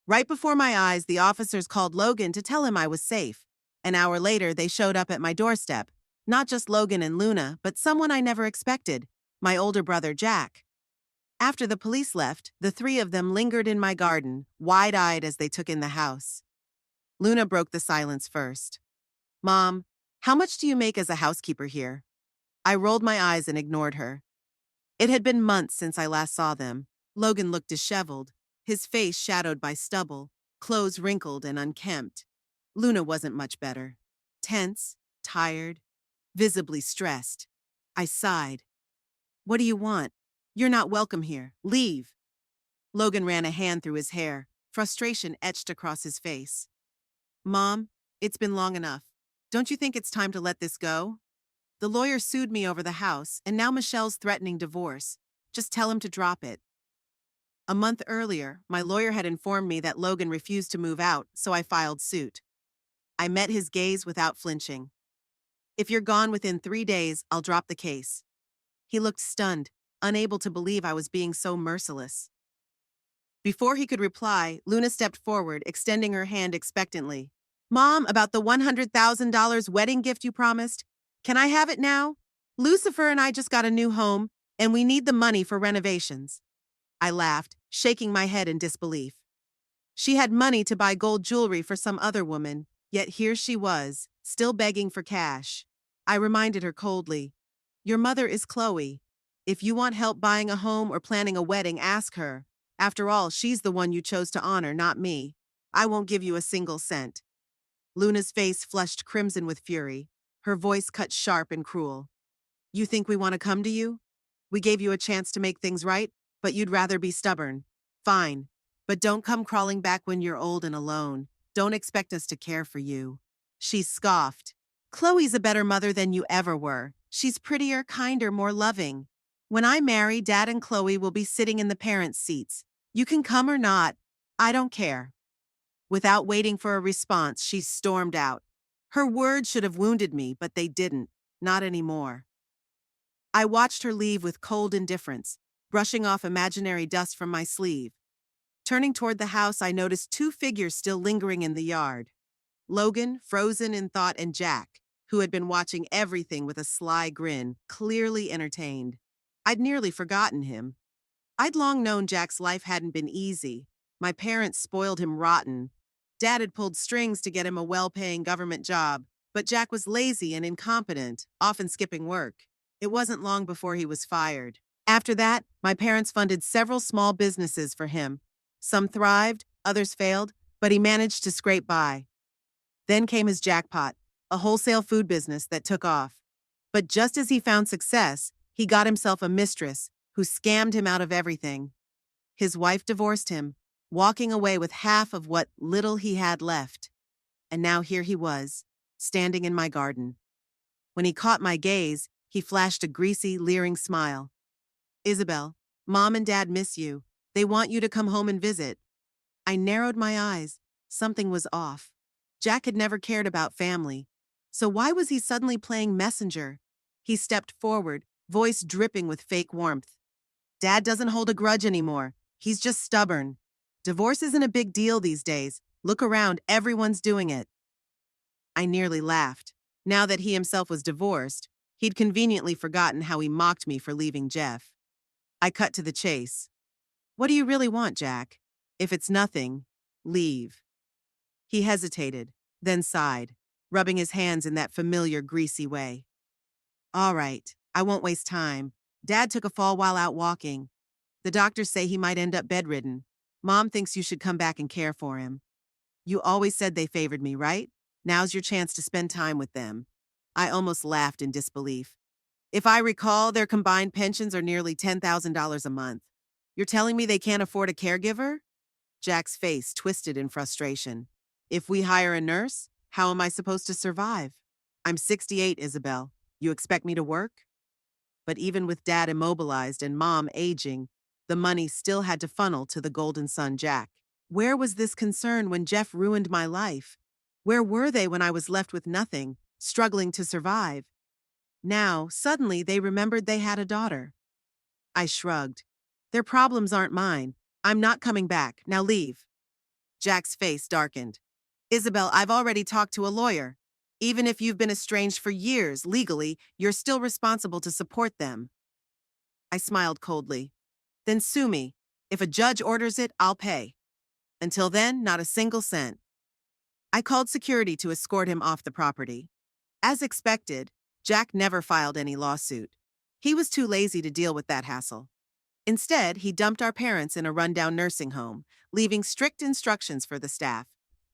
Right before my eyes, the officers called Logan to tell him I was safe. An hour later, they showed up at my doorstep. Not just Logan and Luna, but someone I never expected, my older brother, Jack. After the police left, the 3 of them lingered in my garden, wide-eyed as they took in the house. Luna broke the silence first. Mom, how much do you make as a housekeeper here? I rolled my eyes and ignored her. It had been months since I last saw them. Logan looked disheveled, his face shadowed by stubble, clothes wrinkled and unkempt. Luna wasn't much better. Tense, tired, visibly stressed. I sighed. What do you want? You're not welcome here. Leave. Logan ran a hand through his hair, frustration etched across his face. Mom, it's been long enough. Don't you think it's time to let this go? The lawyer sued me over the house, and now Michelle's threatening divorce. Just tell him to drop it. A month earlier, my lawyer had informed me that Logan refused to move out, so I filed suit. I met his gaze without flinching. If you're gone within 3 days, I'll drop the case. He looked stunned, unable to believe I was being so merciless. Before he could reply, Luna stepped forward, extending her hand expectantly. Mom, about the $100,000 wedding gift you promised? Can I have it now? Lucifer and I just got a new home, and we need the money for renovations. I laughed, shaking my head in disbelief. She had money to buy gold jewelry for some other woman, yet here she was, still begging for cash. I reminded her coldly, Your mother is Chloe. If you want help buying a home or planning a wedding, ask her. After all, she's the one you chose to honor, not me. I won't give you a single cent. Luna's face flushed crimson with fury. Her voice cut sharp and cruel. You think we want to come to you? We gave you a chance to make things right, but you'd rather be stubborn. Fine. But don't come crawling back when you're old and alone. Don't expect us to care for you. She scoffed. Chloe's a better mother than you ever were. She's prettier, kinder, more loving. When I marry, Dad and Chloe will be sitting in the parents' seats. You can come or not. I don't care. Without waiting for a response, she stormed out. Her words should have wounded me, but they didn't. Not anymore. I watched her leave with cold indifference, brushing off imaginary dust from my sleeve. Turning toward the house, I noticed two figures still lingering in the yard. Logan, frozen in thought, and Jack, who had been watching everything with a sly grin, clearly entertained. I'd nearly forgotten him. I'd long known Jack's life hadn't been easy. My parents spoiled him rotten. Dad had pulled strings to get him a well-paying government job, but Jack was lazy and incompetent, often skipping work. It wasn't long before he was fired. After that, my parents funded several small businesses for him. Some thrived, others failed, but he managed to scrape by. Then came his jackpot, a wholesale food business that took off. But just as he found success, he got himself a mistress who scammed him out of everything. His wife divorced him, walking away with half of what little he had left. And now here he was, standing in my garden. When he caught my gaze, he flashed a greasy, leering smile. Isabel, Mom and Dad miss you. They want you to come home and visit. I narrowed my eyes. Something was off. Jack had never cared about family. So why was he suddenly playing messenger? He stepped forward, voice dripping with fake warmth. Dad doesn't hold a grudge anymore. He's just stubborn. Divorce isn't a big deal these days. Look around, everyone's doing it. I nearly laughed. Now that he himself was divorced, he'd conveniently forgotten how he mocked me for leaving Jeff. I cut to the chase. What do you really want, Jack? If it's nothing, leave. He hesitated, then sighed, rubbing his hands in that familiar greasy way. All right, I won't waste time. Dad took a fall while out walking. The doctors say he might end up bedridden. Mom thinks you should come back and care for him. You always said they favored me, right? Now's your chance to spend time with them. I almost laughed in disbelief. If I recall, their combined pensions are nearly $10,000 a month. You're telling me they can't afford a caregiver? Jack's face twisted in frustration. If we hire a nurse, how am I supposed to survive? I'm 68, Isabel. You expect me to work? But even with Dad immobilized and Mom aging, the money still had to funnel to the golden son Jack. Where was this concern when Jeff ruined my life? Where were they when I was left with nothing, struggling to survive? Now, suddenly, they remembered they had a daughter. I shrugged. Their problems aren't mine. I'm not coming back. Now leave. Jack's face darkened. Isabel, I've already talked to a lawyer. Even if you've been estranged for years, legally, you're still responsible to support them. I smiled coldly. Then sue me. If a judge orders it, I'll pay. Until then, not a single cent. I called security to escort him off the property. As expected, Jack never filed any lawsuit. He was too lazy to deal with that hassle. Instead, he dumped our parents in a rundown nursing home, leaving strict instructions for the staff.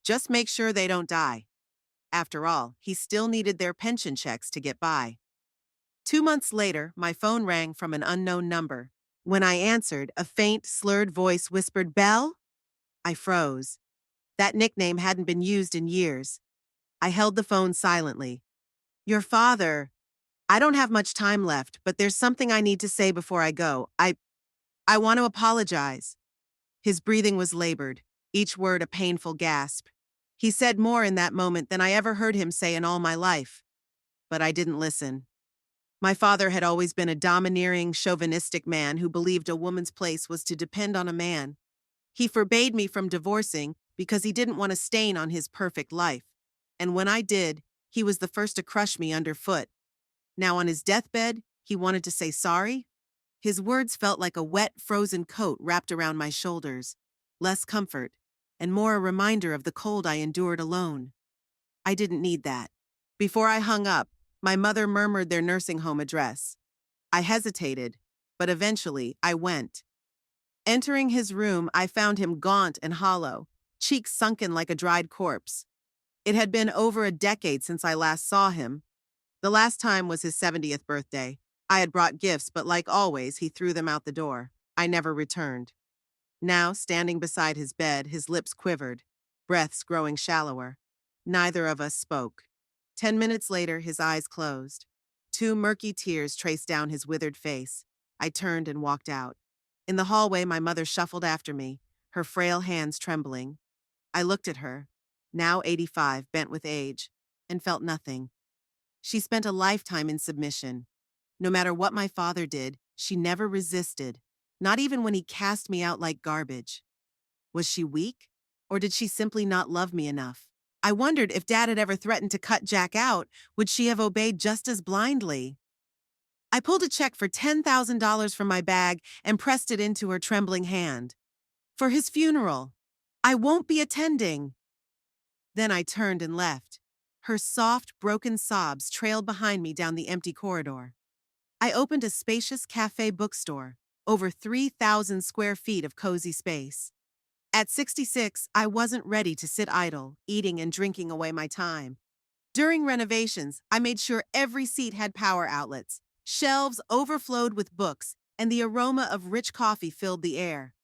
Just make sure they don't die. After all, he still needed their pension checks to get by. 2 months later, my phone rang from an unknown number. When I answered, a faint, slurred voice whispered, "Belle?" I froze. That nickname hadn't been used in years. I held the phone silently. Your father. I don't have much time left, but there's something I need to say before I go. I want to apologize. His breathing was labored, each word a painful gasp. He said more in that moment than I ever heard him say in all my life. But I didn't listen. My father had always been a domineering, chauvinistic man who believed a woman's place was to depend on a man. He forbade me from divorcing because he didn't want a stain on his perfect life. And when I did, he was the first to crush me underfoot. Now on his deathbed, he wanted to say sorry? His words felt like a wet, frozen coat wrapped around my shoulders. Less comfort, and more a reminder of the cold I endured alone. I didn't need that. Before I hung up, my mother murmured their nursing home address. I hesitated, but eventually I went. Entering his room, I found him gaunt and hollow, cheeks sunken like a dried corpse. It had been over a decade since I last saw him. The last time was his 70th birthday. I had brought gifts, but like always, he threw them out the door. I never returned. Now, standing beside his bed, his lips quivered, breaths growing shallower. Neither of us spoke. 10 minutes later, his eyes closed. Two murky tears traced down his withered face. I turned and walked out. In the hallway, my mother shuffled after me, her frail hands trembling. I looked at her, now 85, bent with age, and felt nothing. She spent a lifetime in submission. No matter what my father did, she never resisted, not even when he cast me out like garbage. Was she weak? Or did she simply not love me enough? I wondered if Dad had ever threatened to cut Jack out, would she have obeyed just as blindly? I pulled a check for $10,000 from my bag and pressed it into her trembling hand. For his funeral. I won't be attending. Then I turned and left. Her soft, broken sobs trailed behind me down the empty corridor. I opened a spacious cafe bookstore, over 3,000 square feet of cozy space. At 66, I wasn't ready to sit idle, eating and drinking away my time. During renovations, I made sure every seat had power outlets. Shelves overflowed with books, and the aroma of rich coffee filled the air.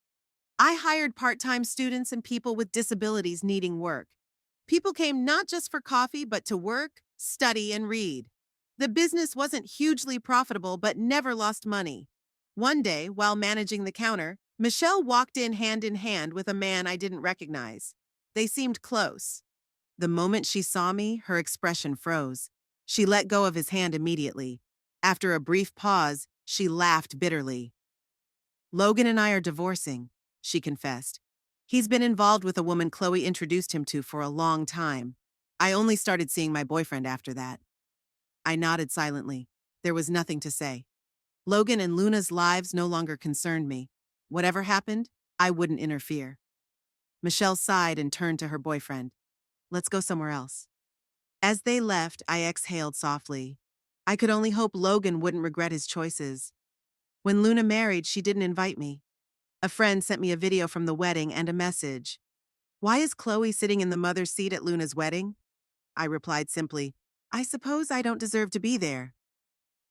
I hired part-time students and people with disabilities needing work. People came not just for coffee, but to work, study, and read. The business wasn't hugely profitable, but never lost money. One day, while managing the counter, Michelle walked in hand with a man I didn't recognize. They seemed close. The moment she saw me, her expression froze. She let go of his hand immediately. After a brief pause, she laughed bitterly. "Logan and I are divorcing," she confessed. "He's been involved with a woman Chloe introduced him to for a long time. I only started seeing my boyfriend after that." I nodded silently. There was nothing to say. Logan and Luna's lives no longer concerned me. Whatever happened, I wouldn't interfere. Michelle sighed and turned to her boyfriend. "Let's go somewhere else." As they left, I exhaled softly. I could only hope Logan wouldn't regret his choices. When Luna married, she didn't invite me. A friend sent me a video from the wedding and a message. "Why is Chloe sitting in the mother's seat at Luna's wedding?" I replied simply, "I suppose I don't deserve to be there."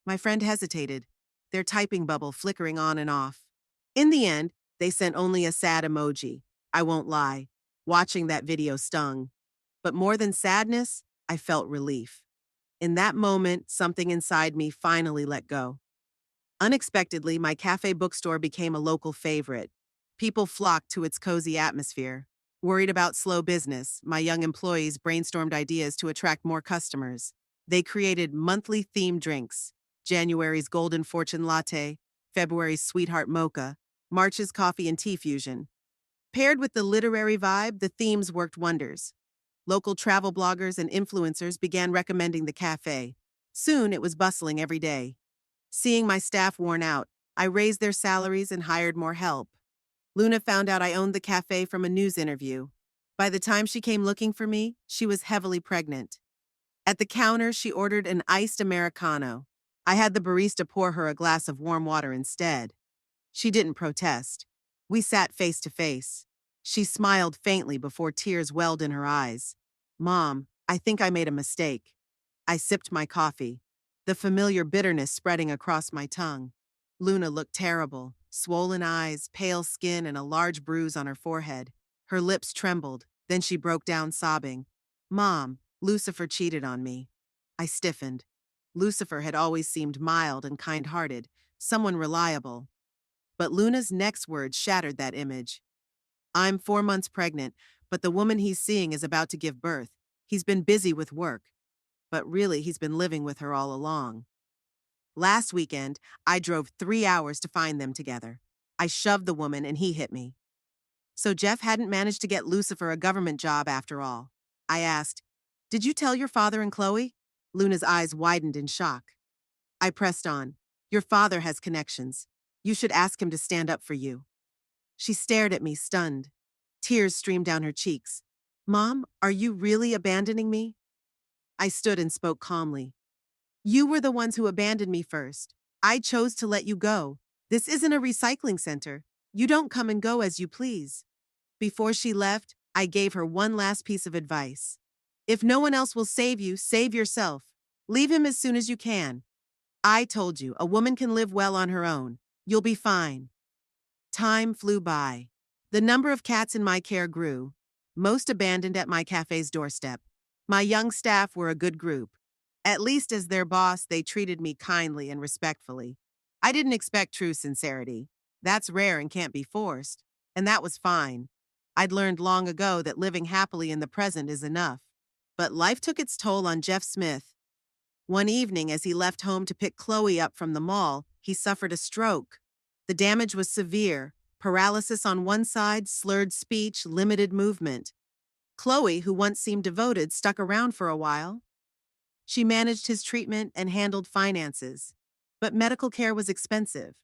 My friend hesitated, their typing bubble flickering on and off. In the end, they sent only a sad emoji. I won't lie. Watching that video stung. But more than sadness, I felt relief. In that moment, something inside me finally let go. Unexpectedly, my cafe bookstore became a local favorite. People flocked to its cozy atmosphere. Worried about slow business, my young employees brainstormed ideas to attract more customers. They created monthly themed drinks: January's Golden Fortune Latte, February's Sweetheart Mocha, March's Coffee and Tea Fusion. Paired with the literary vibe, the themes worked wonders. Local travel bloggers and influencers began recommending the cafe. Soon, it was bustling every day. Seeing my staff worn out, I raised their salaries and hired more help. Luna found out I owned the cafe from a news interview. By the time she came looking for me, she was heavily pregnant. At the counter, she ordered an iced Americano. I had the barista pour her a glass of warm water instead. She didn't protest. We sat face to face. She smiled faintly before tears welled in her eyes. "Mom, I think I made a mistake." I sipped my coffee, the familiar bitterness spreading across my tongue. Luna looked terrible, swollen eyes, pale skin, and a large bruise on her forehead. Her lips trembled, then she broke down sobbing. "Mom, Lucifer cheated on me." I stiffened. Lucifer had always seemed mild and kind-hearted, someone reliable. But Luna's next words shattered that image. "I'm 4 months pregnant, but the woman he's seeing is about to give birth. He's been busy with work. But really, he's been living with her all along." Last weekend, I drove 3 hours to find them together. I shoved the woman and he hit me. So Jeff hadn't managed to get Lucifer a government job after all. I asked, "Did you tell your father and Chloe?" Luna's eyes widened in shock. I pressed on. "Your father has connections. You should ask him to stand up for you." She stared at me, stunned. Tears streamed down her cheeks. "Mom, are you really abandoning me?" I stood and spoke calmly. "You were the ones who abandoned me first. I chose to let you go. This isn't a recycling center. You don't come and go as you please." Before she left, I gave her one last piece of advice. "If no one else will save you, save yourself. Leave him as soon as you can. I told you, a woman can live well on her own. You'll be fine." Time flew by. The number of cats in my care grew, most abandoned at my cafe's doorstep. My young staff were a good group. At least as their boss, they treated me kindly and respectfully. I didn't expect true sincerity. That's rare and can't be forced. And that was fine. I'd learned long ago that living happily in the present is enough. But life took its toll on Jeff Smith. One evening, as he left home to pick Chloe up from the mall, he suffered a stroke. The damage was severe: paralysis on one side, slurred speech, limited movement. Chloe, who once seemed devoted, stuck around for a while. She managed his treatment and handled finances. But medical care was expensive.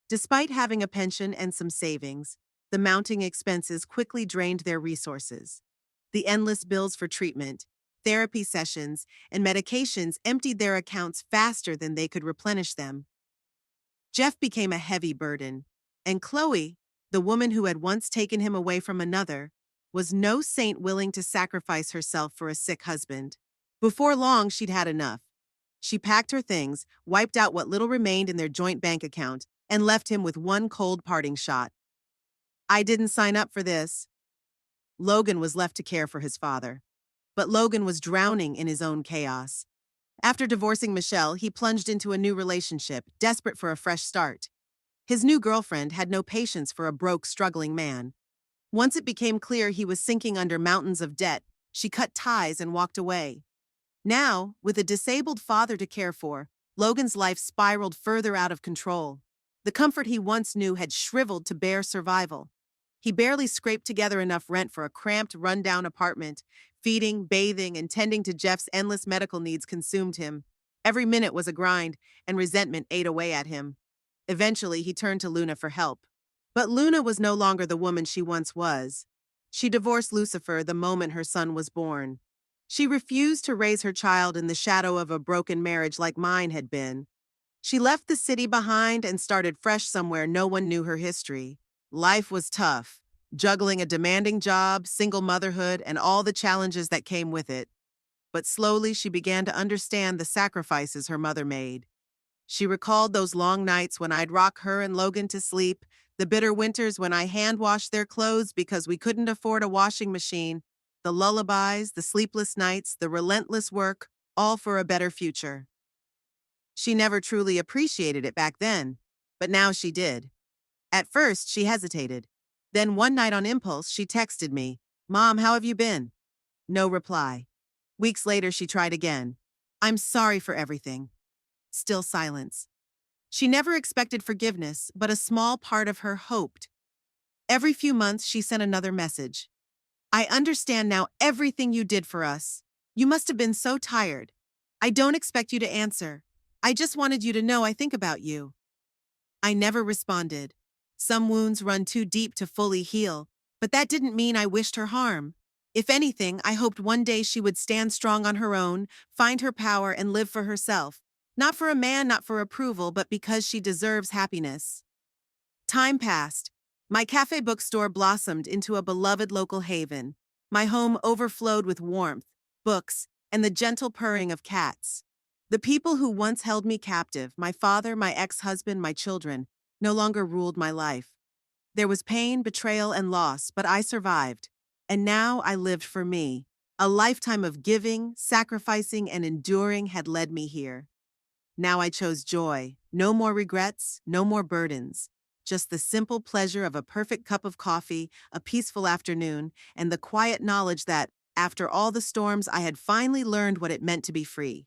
Despite having a pension and some savings, the mounting expenses quickly drained their resources. The endless bills for treatment, therapy sessions, and medications emptied their accounts faster than they could replenish them. Jeff became a heavy burden, and Chloe, the woman who had once taken him away from another, was no saint willing to sacrifice herself for a sick husband. Before long, she'd had enough. She packed her things, wiped out what little remained in their joint bank account, and left him with one cold parting shot. I didn't sign up for this. Logan was left to care for his father. But Logan was drowning in his own chaos. After divorcing Michelle, he plunged into a new relationship, desperate for a fresh start. His new girlfriend had no patience for a broke, struggling man. Once it became clear he was sinking under mountains of debt, she cut ties and walked away. Now, with a disabled father to care for, Logan's life spiraled further out of control. The comfort he once knew had shriveled to bare survival. He barely scraped together enough rent for a cramped, run-down apartment. Feeding, bathing, and tending to Jeff's endless medical needs consumed him. Every minute was a grind, and resentment ate away at him. Eventually, he turned to Luna for help. But Luna was no longer the woman she once was. She divorced Lucifer the moment her son was born. She refused to raise her child in the shadow of a broken marriage like mine had been. She left the city behind and started fresh somewhere no one knew her history. Life was tough, juggling a demanding job, single motherhood, and all the challenges that came with it. But slowly she began to understand the sacrifices her mother made. She recalled those long nights when I'd rock her and Logan to sleep, the bitter winters when I hand-washed their clothes because we couldn't afford a washing machine, the lullabies, the sleepless nights, the relentless work, all for a better future. She never truly appreciated it back then, but now she did. At first, she hesitated. Then one night on impulse, she texted me, "Mom, how have you been?" No reply. Weeks later, she tried again. "I'm sorry for everything." Still silence. She never expected forgiveness, but a small part of her hoped. Every few months, she sent another message. "I understand now everything you did for us. You must have been so tired. I don't expect you to answer. I just wanted you to know I think about you." I never responded. Some wounds run too deep to fully heal, but that didn't mean I wished her harm. If anything, I hoped one day she would stand strong on her own, find her power, and live for herself. Not for a man, not for approval, but because she deserves happiness. Time passed. My cafe bookstore blossomed into a beloved local haven. My home overflowed with warmth, books, and the gentle purring of cats. The people who once held me captive, my father, my ex-husband, my children, no longer ruled my life. There was pain, betrayal, and loss, but I survived. And now I lived for me. A lifetime of giving, sacrificing, and enduring had led me here. Now I chose joy. No more regrets, no more burdens. Just the simple pleasure of a perfect cup of coffee, a peaceful afternoon, and the quiet knowledge that, after all the storms, I had finally learned what it meant to be free.